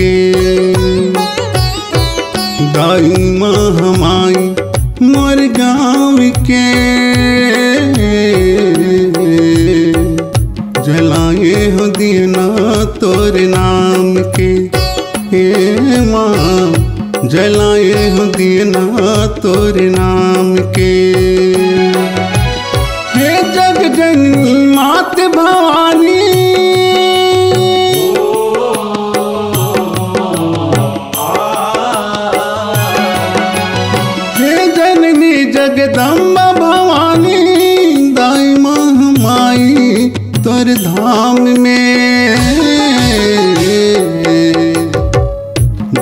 के। दाई महामाई मोर गाँव के जलाए हो दिया तोर नाम के। हे माँ जलाए हो दिया तोर नाम के। हे जग जननी मात भवानी जगदम्बा भवानी दाई महामाई तोर धाम में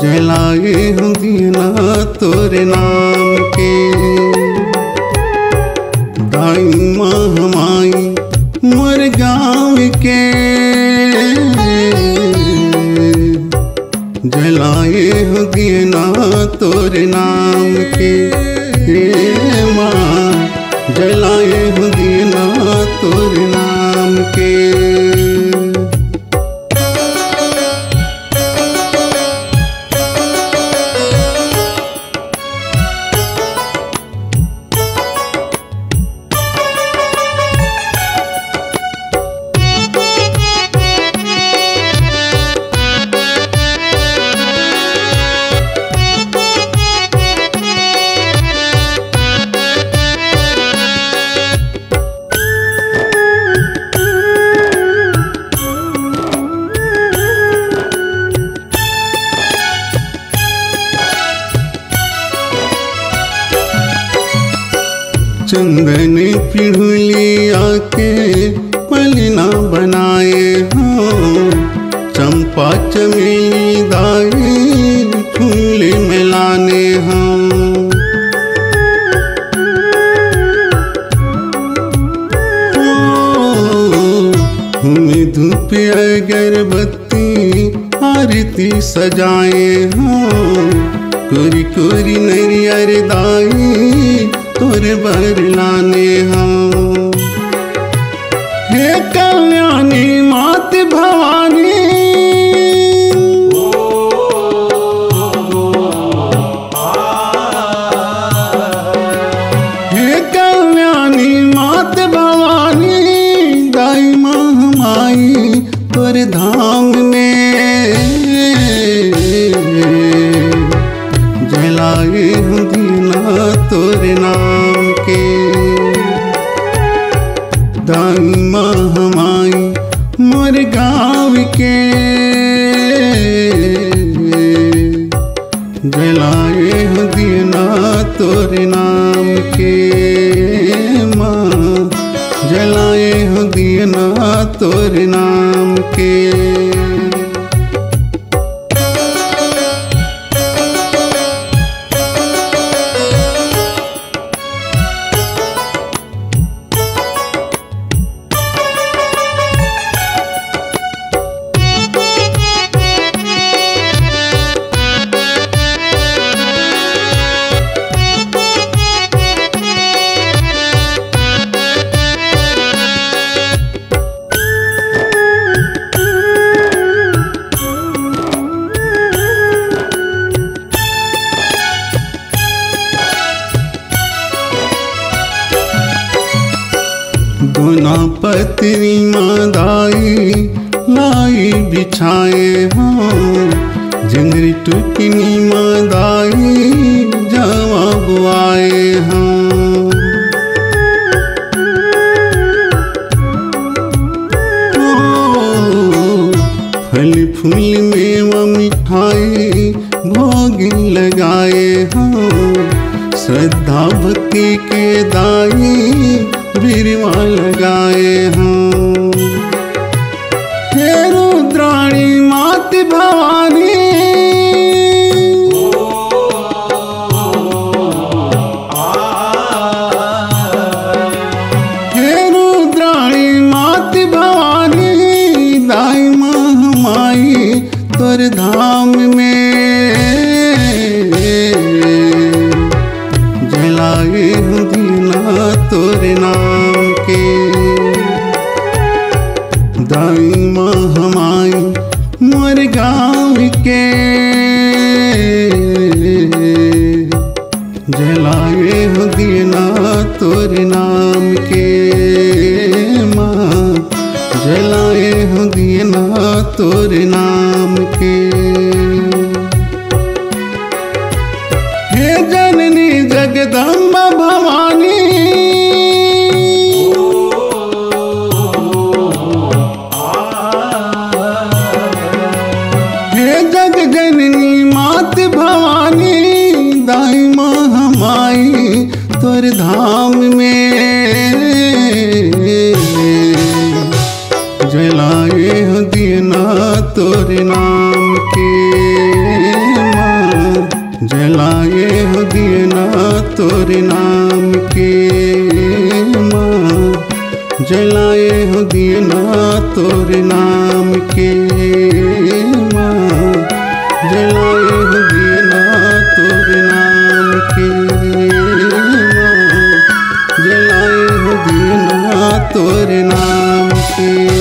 जलाए हो दिया तोर नाम के। दाई महामाई मोर गाँव के जलाए हो दिया तोर नाम के। हे माँ जलाए हो दिया तोर नाम के। चंदन पिढ़ुलिया के पलना बनाए हों। चंपा चमेली दाई फूल मिलाने हों। धूप अगरबत्ती आरती सजाए हों। कोरी कोरी नरियर दाई तोर बर लाने हों। हे कल्याणी मात भवानी हे कल्याणी मात भवानी दाई महामाई तोर धाम में जलाए हो दिया तोर नाम के। दाई महामाई मोर गाँव के जलाए हो दिया तोर नाम के। माँ जलाए हो दिया तोर नाम के। दोना पत्री मादाई लाई बिछाए हों। जंगरी टुकनी मादाई जवाब आए हों। फल फूल मेवा मिठाई भोग लगाए हों। श्रद्धा भक्ति के दाई बिरवा लगाए हों। हे रुद्राणी मात भवानी हे रुद्राणी मात भवानी दाई महामाई तोर धाम में जलाए हो दिया तोर नाम के। जलाए हो दियना तोरे नाम के माँ, जलाए हो दियना तोरे नाम के। हे जननी जगदम्बा भवानी, हे जग जननी मात भवानी, दाई माँ हम आई तोर धाम में, जलाए हो दियना तोरे नाम के माँ, जलाए हो दियना तोरे नाम के माँ, जलाए हो दियना तोरे नाम के माँ, जलाए हो दियना तोरे नाम के माँ, जलाए हो दियना तोरे नाम के।